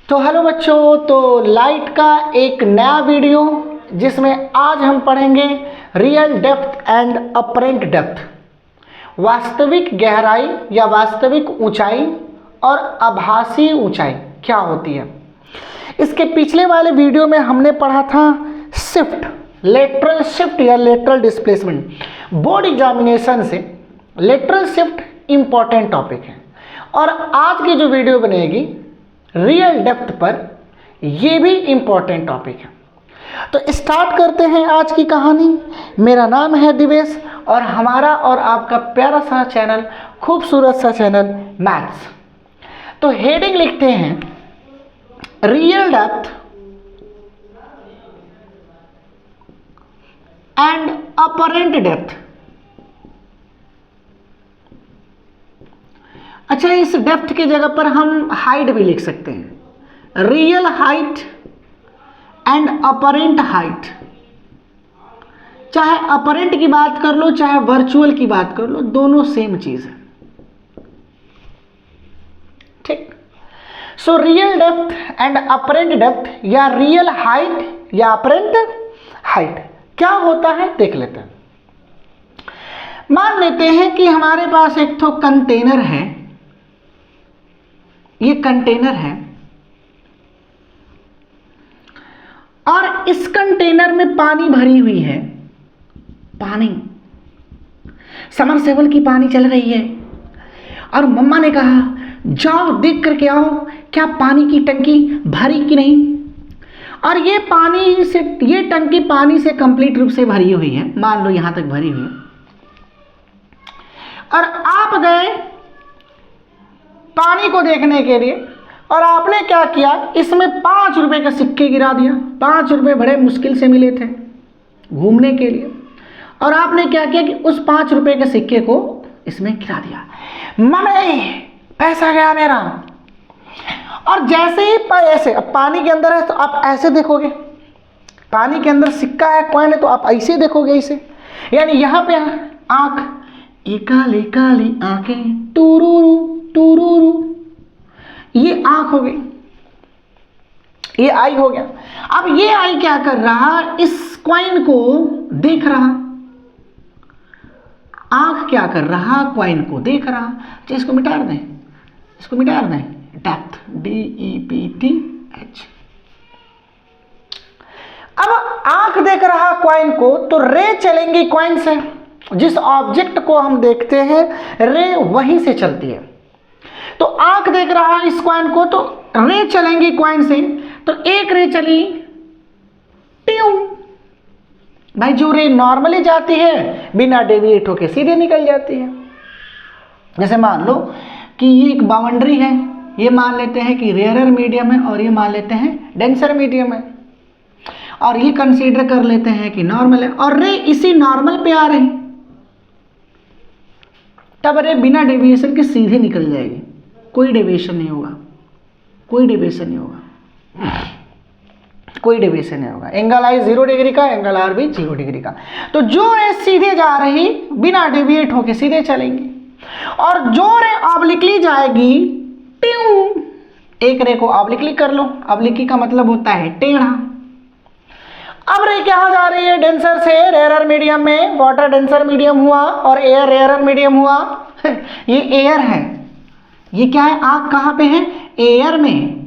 तो हेलो बच्चों, तो लाइट का एक नया वीडियो जिसमें आज हम पढ़ेंगे real depth and apparent depth, वास्तविक गहराई या वास्तविक ऊंचाई और आभासी ऊंचाई क्या होती है। इसके पिछले वाले वीडियो में हमने पढ़ा था शिफ्ट, लेटरल शिफ्ट या लेटरल डिस्प्लेसमेंट। बोर्ड एग्जामिनेशन से लेटरल शिफ्ट इम्पॉर्टेंट टॉपिक है और आज की जो वीडियो बनेगी रियल डेप्थ पर, यह भी इम्पॉर्टेंट टॉपिक है। तो स्टार्ट करते हैं आज की कहानी। मेरा नाम है दिवेश और हमारा और आपका प्यारा सा चैनल, खूबसूरत सा चैनल मैथ्स। तो हेडिंग लिखते हैं real depth and apparent depth. अच्छा, इस डेप्थ की जगह पर हम हाइट भी लिख सकते हैं, real height and apparent height. चाहे अपरेंट की बात कर लो चाहे वर्चुअल की बात कर लो, दोनों सेम चीज है। ठीक। So real depth and apparent depth या रियल हाइट या अपरेंट हाइट क्या होता है देख लेते हैं। मान लेते हैं कि हमारे पास एक तो कंटेनर है, ये कंटेनर है और इस कंटेनर में पानी भरी हुई है। पानी, समरसेबल की पानी चल रही है और मम्मा ने कहा जाओ देख करके आओ क्या पानी की टंकी भरी कि नहीं। और ये पानी से, ये टंकी पानी से कंप्लीट रूप से भरी हुई है, मान लो यहां तक भरी हुई है। और आप गए पानी को देखने के लिए और आपने क्या किया, इसमें 5 रुपए का सिक्के गिरा दिया। 5 रुपए बड़े मुश्किल से मिले थे घूमने के लिए और आपने क्या किया कि उस 5 रुपए के सिक्के को इसमें गिरा दिया। मम्मी पैसा गया मेरा। और जैसे ही ऐसे, अब पानी के अंदर है तो आप ऐसे देखोगे, पानी के अंदर सिक्का है, कॉइन है, तो आप ऐसे देखोगे इसे। यानी यहां पे आंख, ये काली काली आंखें टूरूरू टूरूरू, ये आंख हो गई, ये आई हो गया। अब ये आई क्या कर रहा, इस कॉइन को देख रहा। आंख क्या कर रहा, कॉइन को देख रहा। तो इसको मिटा दें, इसको मिटा दें, डेप्थ DEPTH। अब आंख देख रहा कॉइन को तो रे चलेंगी कॉइन से, जिस ऑब्जेक्ट को हम देखते हैं रे वहीं से चलती है। तो आंख देख रहा इस कॉइन को तो रे चलेंगी कॉइन से। तो एक रे चली ट्यूं, भाई जो रे नॉर्मली जाती है बिना डेविएट होके सीधे निकल जाती है। जैसे मान लो कि ये एक बाउंड्री है, ये मान लेते हैं कि रेयरर मीडियम है और ये मान लेते हैं डेंसर मीडियम है और ये कंसीडर कर लेते हैं कि नॉर्मल है और रे इसी नॉर्मल पे आ रही, तब रे बिना डेविएशन के सीधे निकल जाएगी, कोई डेविएशन नहीं होगा, कोई डेविएशन नहीं होगा, कोई डेविएशन नहीं होगा। एंगल आई 0 डिग्री का, एंगल आर भी 0 डिग्री का। तो जो रे सीधे जा रही बिना डेविएट होके सीधे चलेंगी और जो रे ऑब्लिकली जाएगी ट्यूं, एक रे को ऑब्लिकली कर लो, ऑब्लिकली का मतलब होता है टेढ़ा। अब रे कहाँ जा रही है, डेंसर से रेयरर मीडियम में। वाटर डेंसर मीडियम हुआ और एयर रेयरर मीडियम हुआ। ये एयर है, ये क्या है, आंख कहाँ पे है, एयर में।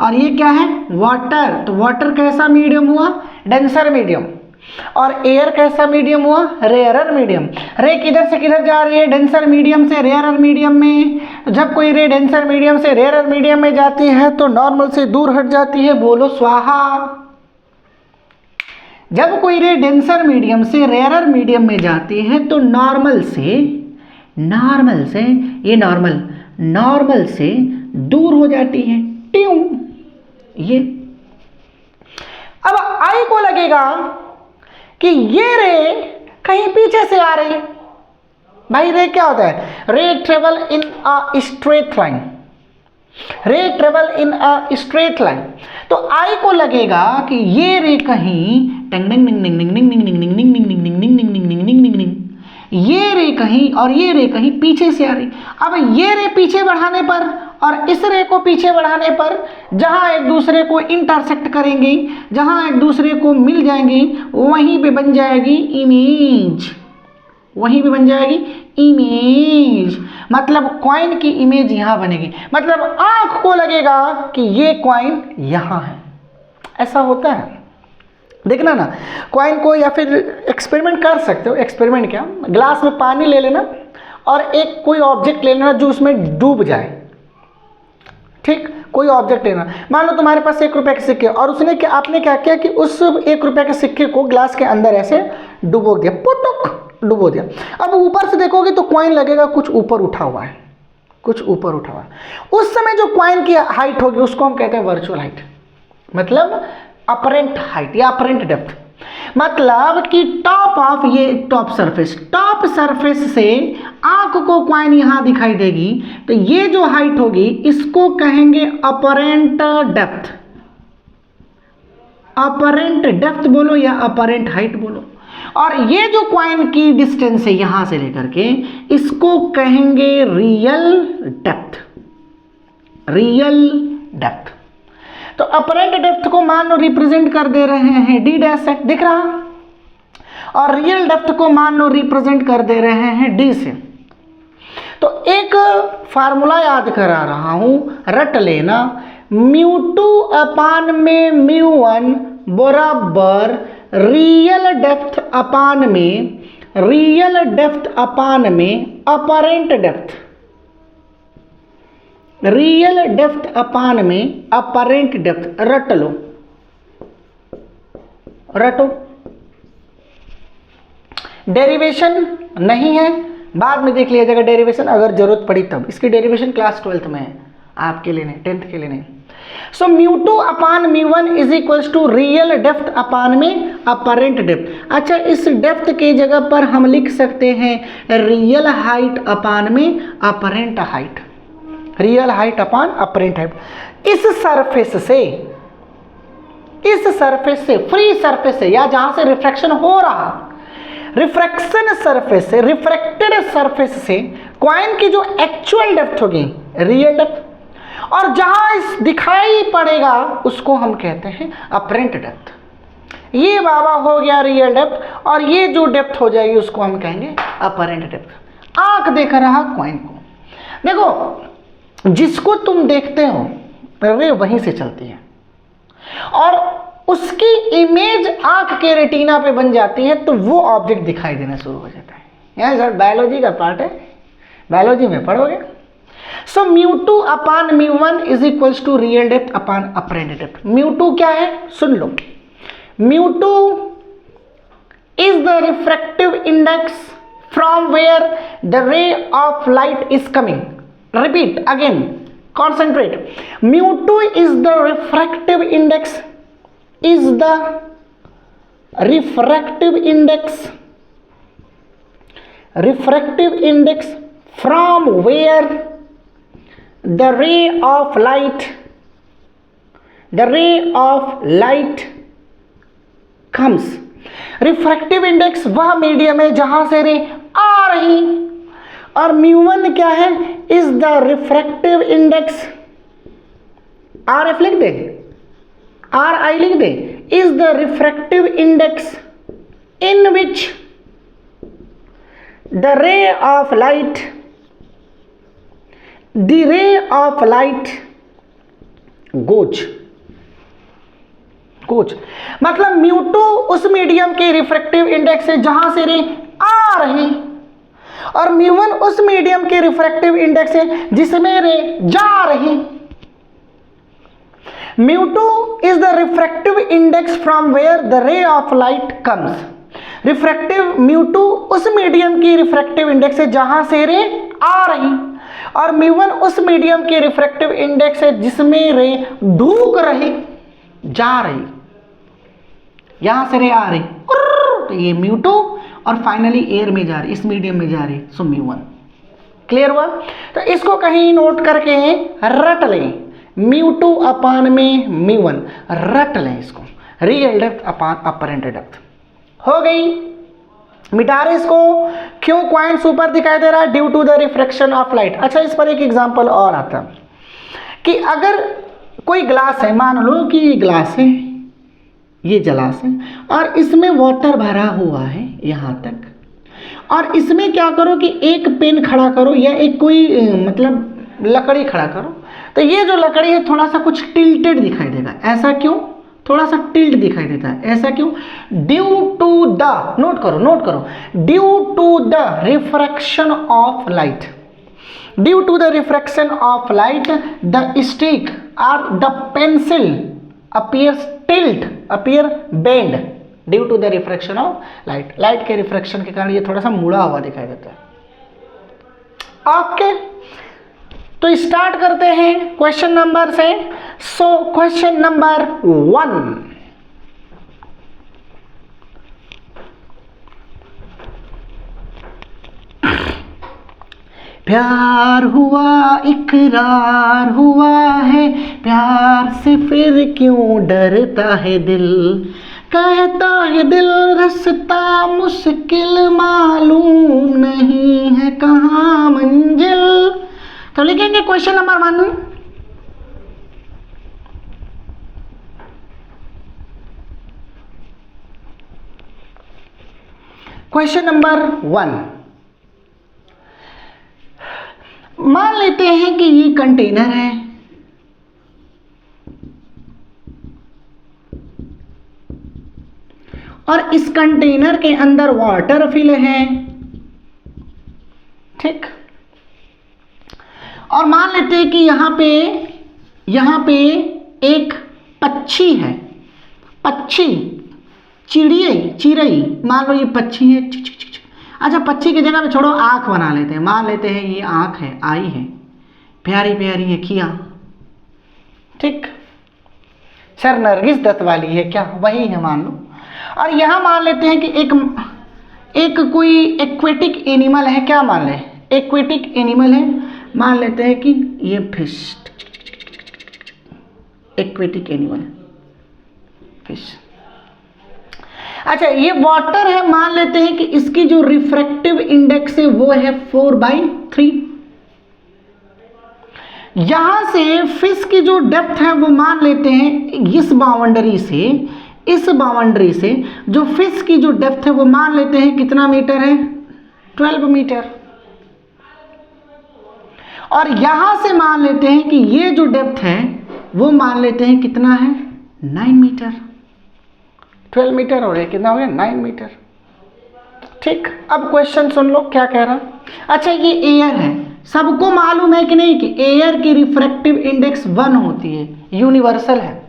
और ये क्या है, वाटर। तो वाटर कैसा मीडियम हुआ, डेंसर मीडियम। और एयर कैसा मीडियम हुआ, रेयरर मीडियम। रे किधर से किधर जा रही है, डेंसर मीडियम से रेयरर मीडियम में। जब कोई रे डेंसर मीडियम से रेयरर मीडियम में जाती है तो नॉर्मल से दूर हट जाती है, बोलो स्वाहा। जब कोई रे डेंसर मीडियम से रेयरर मीडियम में जाती है तो नॉर्मल से ये नॉर्मल से दूर हो जाती है, ट्यूं। ये अब आई को लगेगा कि ये रे कहीं पीछे से आ रही है। भाई रे क्या होता है, ray travel in a straight line, ray travel in a straight line. तो आई को लगेगा कि ये रे कहीं ये रे कहीं और ये रे कहीं पीछे से आ रही। अब ये रे पीछे बढ़ाने पर और इस रे को पीछे बढ़ाने पर जहां एक दूसरे को इंटरसेक्ट करेंगी, जहां एक दूसरे को मिल जाएंगी, वहीं पे बन जाएगी इमेज, वहीं पे बन जाएगी इमेज। मतलब कॉइन की इमेज यहां बनेगी, मतलब आंख को लगेगा कि ये कॉइन यहां है। ऐसा होता है, देखना ना कॉइन को, या फिर एक्सपेरिमेंट कर सकते हो। एक्सपेरिमेंट क्या, ग्लास में पानी ले लेना और एक कोई ऑब्जेक्ट ले लेना जो उसमें डूब जाए, ठीक, कोई ऑब्जेक्ट लेना। मान लो तुम्हारे पास 1 रुपए के सिक्के, और उसने क्या, आपने क्या किया कि उस 1 रुपए के सिक्के को ग्लास के अंदर ऐसे डुबो दिया, पुटुक डुबो दिया। अब ऊपर से देखोगे तो कॉइन लगेगा कुछ ऊपर उठा हुआ है, कुछ ऊपर उठा हुआ है। उस समय जो कॉइन की हाइट होगी उसको हम कहते हैं वर्चुअल हाइट, मतलब अपरेंट हाइट या अपरेंट डेप्थ। मतलब कि टॉप ऑफ, ये टॉप सरफेस से आंख को कॉइन यहां दिखाई देगी, तो ये जो हाइट होगी इसको कहेंगे अपरेंट डेप्थ। अपरेंट डेप्थ बोलो या अपरेंट हाइट बोलो। और ये जो कॉइन की डिस्टेंस है यहां से लेकर के, इसको कहेंगे रियल डेप्थ, रियल डेप्थ। तो अपरेंट डेप्थ को मान लो रिप्रेजेंट कर दे रहे हैं डी डैश से, दिख रहा, और रियल डेप्थ को मान लो रिप्रेजेंट कर दे रहे हैं डी से। तो एक फार्मूला याद करा रहा हूं, रट लेना, μ2 अपान में μ1 बराबर रियल डेप्थ अपान में, रियल डेप्थ अपान में apparent depth, real depth upon में अपरेंट डेप्थ। रट लो, रटो। डेरिवेशन नहीं है, बाद में देख लिया जाएगा डेरिवेशन, अगर जरूरत पड़ी तब। इसकी डेरिवेशन क्लास 12th में है, आपके लिए नहीं, 10th के लिए नहीं। So μ2 upon μ1 is equals to real depth upon में अपरेंट डेप्थ। अच्छा, इस डेप्थ की जगह पर हम लिख सकते हैं रियल हाइट अपान में अपरेंट हाइट, रियल हाइट अपान अपरेंट हाइट। इस सरफेस से, इस सरफेस से, फ्री सरफेस से, या जहां से रिफ्रैक्शन हो रहा, रिफ्रैक्शन सरफेस से, रिफ्रैक्टेड सरफेस से कॉइन की जो एक्चुअल डेप्थ होगी रियल डेप्थ, और जहां इस दिखाई पड़ेगा उसको हम कहते हैं अपरेंट डेप्थ। ये बाबा हो गया रियल डेप्थ, और ये जो डेप्थ हो जाएगी उसको हम कहेंगे अपरेंट डेप्थ। आंख देख रहा कॉइन को, देखो जिसको तुम देखते हो रे वहीं से चलती है, और उसकी इमेज आंख के रेटिना पे बन जाती है, तो वो ऑब्जेक्ट दिखाई देना शुरू हो जाता है। यहाँ सर बायोलॉजी का पार्ट है, बायोलॉजी में पढ़ोगे। So μ2 upon μ1 is equals to real depth upon apparent depth. μ2 क्या है, सुन लो, μ2 is the refractive index from where the ray of light is coming. Repeat again, concentrate. μ2 is the refractive index, is the refractive index from where the ray of light comes. Refractive index वह medium है जहां से रे आ रही, और μ1 क्या है, is the refractive index, R F लिख दे, आर आई लिख दे, is the refractive index in which the ray of light goes. मतलब μ2 उस मीडियम के रिफ्रैक्टिव इंडेक्स है जहां से रे आ रही, और μ1 उस मीडियम के रिफ्रैक्टिव इंडेक्स है जिसमें रे जा रही। μ2 is the refractive index from where the ray of light comes. Refractive μ2 उस मीडियम की रिफ्रैक्टिव इंडेक्स है जहां से रे आ रही, और μ1 उस मीडियम की रिफ्रैक्टिव इंडेक्स है जिसमें रे ढूक रही, जा रही, यहां से रे आ रही, तो ये μ2, और फाइनली एयर में जा रही, इस मीडियम में जा रही, सो μ1। क्लियर हुआ? तो इसको कहीं नोट करके रट लें, μ2 अपान में μ1, रट लें इसको, real depth upon apparent depth. हो गई, मिटा रहे इसको। क्यों कॉइन्स ऊपर दिखाई दे रहा है? Due to the refraction of light. अच्छा, इस पर एक एग्जांपल और आता है। कि अगर कोई ग्लास है, मान लो कि ये ग्लास है, ये गिलास है और इसमें वाटर भरा हुआ है यहाँ तक, और इसमें क्या करो कि एक पेन खड़ा करो या एक कोई मतलब लकड़ी खड़ा करो, तो ये जो लकड़ी है थोड़ा सा कुछ टिल्टेड दिखाई देगा। ऐसा क्यों? थोड़ा सा टिल्ट दिखाई देता है। ऐसा क्यों? ड्यू टू द, नोट करो, due to the refraction of light, due to the refraction of light the stick और the pencil appears tilt, appear bend due to the refraction of light. Light के refraction के कारण ये थोड़ा सा मुड़ा हुआ दिखाई देता है। ओके, तो स्टार्ट करते हैं क्वेश्चन नंबर से। सो क्वेश्चन नंबर 1, प्यार हुआ इकरार हुआ है, प्यार से फिर क्यों डरता है दिल, कहता है दिल रास्ता मुश्किल मालूम नहीं है कहाँ मंजिल। तो लिखेंगे क्वेश्चन नंबर 1, क्वेश्चन नंबर 1, मान लेते हैं कि ये कंटेनर है और इस कंटेनर के अंदर वाटर फिल है, ठीक। और मान लेते हैं कि यहां पे एक पक्षी है, पक्षी, चिड़ई, मान लो ये पक्षी है। अच्छा, पक्षी की जगह पे छोड़ो, आंख बना लेते हैं। मान लेते हैं ये आंख है, आई है, प्यारी प्यारी अखियां, ठीक। सर नरगिस दत्त वाली है क्या? वही है मान लो। और यहां मान लेते हैं कि एक कोई एक्वेटिक एनिमल है, क्या मान ले? एक्वेटिक एनिमल है, मान लेते हैं कि ये फिश, एक्वेटिक एनिमल, फिश। अच्छा, ये वाटर है, मान लेते हैं कि इसकी जो रिफ्रैक्टिव इंडेक्स है वो है 4/3। यहां से फिश की जो डेप्थ है वो मान लेते हैं इस बाउंड्री से जो फिश की जो डेप्थ है वो मान लेते हैं कितना मीटर है? 12 मीटर। और यहां से मान लेते हैं कि ये जो डेप्थ है वो मान लेते हैं कितना है? 9 मीटर। 12 मीटर और ये कितना हो गया? 9 मीटर, ठीक। अब क्वेश्चन सुन लो क्या कह रहा। अच्छा, ये एयर है, सबको मालूम है कि नहीं कि एयर की रिफ्रैक्टिव इंडेक्स 1 होती है, यूनिवर्सल है।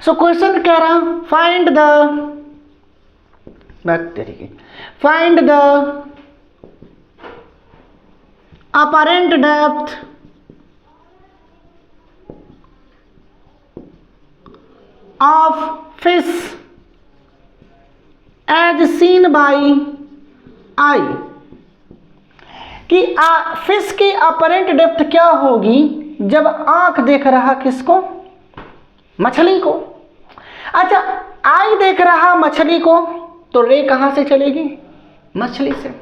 सो क्वेश्चन कह रहा find the apparent depth of fish as seen by eye, कि फिश की अपरेंट डेप्थ क्या होगी जब आंख देख रहा किसको? मछली को। अच्छा, आई देख रहा मछली को, तो रे कहां से चलेगी? मछली से।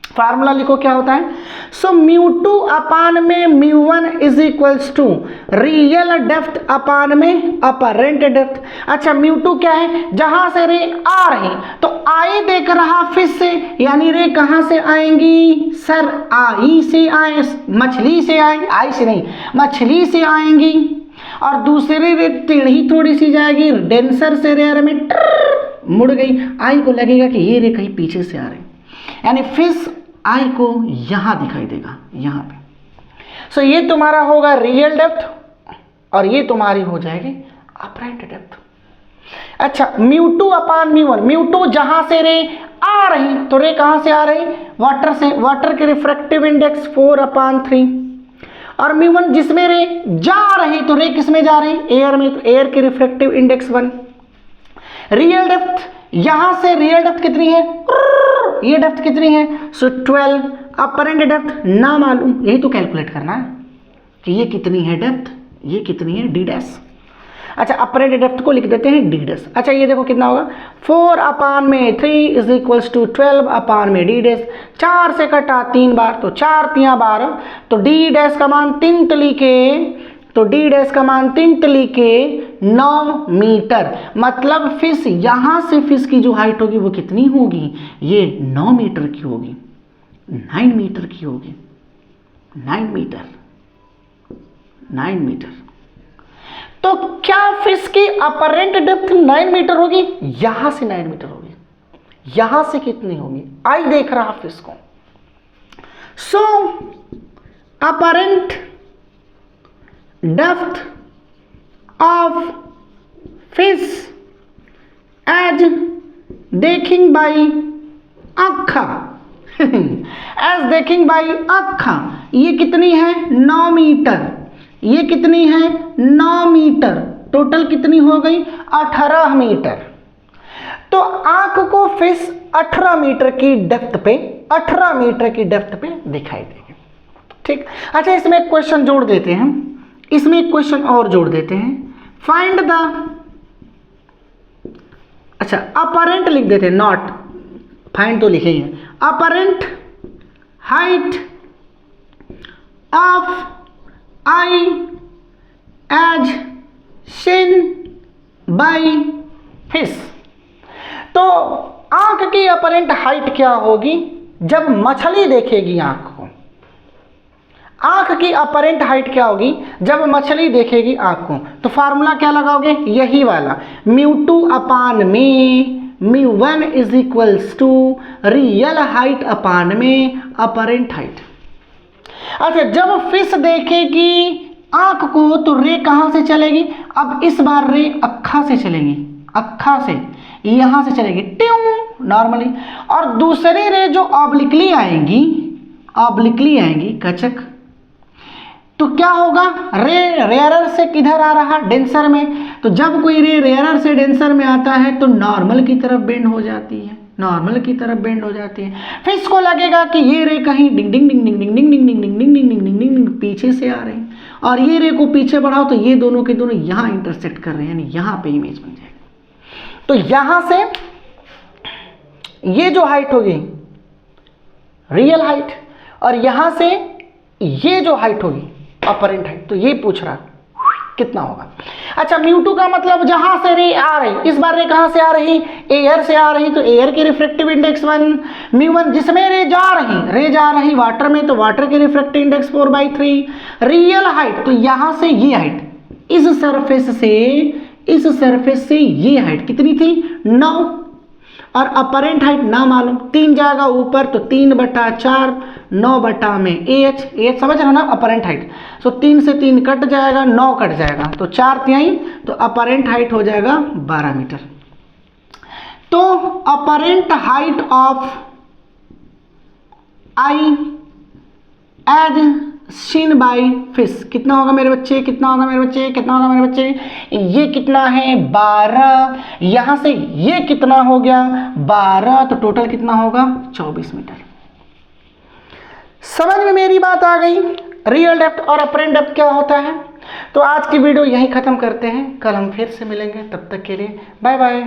फार्मूला लिखो क्या होता है। सो μ2 अपान में μ1 is equals to real depth upon में अपरेंट डेप्थ। अच्छा, μ2 क्या है? जहां से रे आ रही, तो आई देख रहा फिश से, यानी रे कहां से आएंगी? सर आई से आए, मछली से आएंगी, आई से नहीं, मछली से आएंगी। और दूसरी रे टेढ़ी थोड़ी सी जाएगी, डेंसर से रेयर में मुड़ गई, आई को लगेगा कि ये रे कहीं पीछे से आ रही, यानी फिश आई को यहां दिखाई देगा, यहां पे। सो ये तुम्हारा होगा रियल डेप्थ और ये तुम्हारी हो जाएगी अपरेंट डेप्थ। अच्छा, μ2 अपान μ1, μ2 जहां से रे आ रही, तो रे कहां से आ रही? वाटर से। वाटर की रिफ्रैक्टिव इंडेक्स 4/3। और μ1 जिसमें रे जा रही, तो रे किस में जा रही? एयर में, तो एयर की रिफ्रैक्टिव इंडेक्स 1। रियल डेप्थ, यहां से रियल डेप्थ कितनी है? ये डेप्थ कितनी है? सो 12। अपरेंट डेप्थ ना मालूम, यही तो कैलकुलेट करना है कि ये कितनी है डेप्थ, ये कितनी है? d dash. अच्छा, अपरेंट डेप्थ को लिख देते हैं d डैश। अच्छा, ये देखो कितना होगा? 4/3 is equals to 12/d dash. 4 से कटा 3 बार, तो 4 3 12, तो d डैश का मान 3 लिखे तो डी डैश का मान तिंतली के 9 मीटर, मतलब फिश यहां से फिश की जो हाइट होगी वो कितनी होगी, ये 9 मीटर की होगी, 9 मीटर की होगी, 9 मीटर, 9 मीटर। तो क्या फिश की अपरेंट डेप्थ 9 मीटर होगी, यहां से 9 मीटर होगी, यहां से कितनी होगी, आई देख रहा फिश को। So apparent depth of fish as देखिंग बाई आँखा एज देखिंग बाई आँखा, ये कितनी है 9 मीटर, ये कितनी है 9 मीटर, टोटल कितनी हो गई 18 मीटर। तो आंख को फिश 18 मीटर की डेप्थ पे, 18 मीटर की डेप्थ पे दिखाई देगी। ठीक, अच्छा इसमें एक क्वेश्चन जोड़ देते हैं, इसमें एक क्वेश्चन और जोड़ देते हैं, फाइंड द, अच्छा अपरेंट लिख देते हैं, नॉट फाइंड तो लिखे हैं, apparent height of eye as seen by fish. तो आंख की अपरेंट हाइट क्या होगी जब मछली देखेगी आंख को, आंख की अपरेंट हाइट क्या होगी जब मछली देखेगी आंख को, तो फार्मूला क्या लगाओगे, यही वाला, μ2 अपान में μ1 is equals to real height upon में अपरेंट हाइट। अच्छा जब फिश देखेगी आंख को तो रे कहां से चलेगी, अब इस बार रे अक्खा से चलेगी, अक्खा से यहां से चलेगी ट्यूं नॉर्मली, और दूसरी रे जो ऑब्लिकली आएंगी, ऑब्लिकली आएंगी कचक, तो क्या होगा, रे रेयरर से किधर आ रहा, डेंसर में, तो जब कोई रे रेयरर से डेंसर में आता है तो नॉर्मल की तरफ बेंड हो जाती है, नॉर्मल की तरफ बेंड हो जाती है। फिश को लगेगा कि ये रे कहीं डिंग डिंग डिंग डिंग डिंग डिंग डिंग डिंग डिंग डिंग डिंग डिंग डिंग डिंग पीछे से आ रहे हैं, और ये रे को पीछे बढ़ाओ तो ये दोनों के दोनों यहाँ इंटरसेक्ट कर रहे हैं, यानी यहाँ पे इमेज बन जाएगा। तो यहाँ से ये जो हाइट होगी रियल हाइट, और यहाँ से ये जो हाइट होगी अपरेंट हाइट, तो ये पूछ रहा कितना होगा। अच्छा μ2 का मतलब जहां से रे आ रही, इस बार रे कहां से आ रही, एयर से आ रही, तो एयर की रिफ्रैक्टिव इंडेक्स 1, μ1 जिसमें रे जा रही वाटर में, तो वाटर की रिफ्रैक्टिव इंडेक्स 4/3, रियल हाइट, तो यहां से ये हाइट, इस सरफेस से ये हाइट कितनी थी 9, और अपरेंट हाइट ना मालूम, 3 जाएगा ऊपर तो 3/4, 9 में AH समझ रहे हो ना अपरेंट हाइट, सो 3 से 3 कट जाएगा, 9 कट जाएगा, तो 4 तिहाई, तो अपरेंट हाइट हो जाएगा 12 मीटर। तो apparent height of eye as seen by fish कितना होगा मेरे बच्चे, कितना होगा मेरे बच्चे, कितना होगा मेरे बच्चे, ये कितना है 12, यहां से ये कितना हो गया 12, तो टोटल कितना होगा 24 मीटर। समझ में मेरी बात आ गई, रियल डेप्थ और अपरेंट डेप्थ क्या होता है। तो आज की वीडियो यहीं खत्म करते हैं, कल हम फिर से मिलेंगे, तब तक के लिए बाय बाय।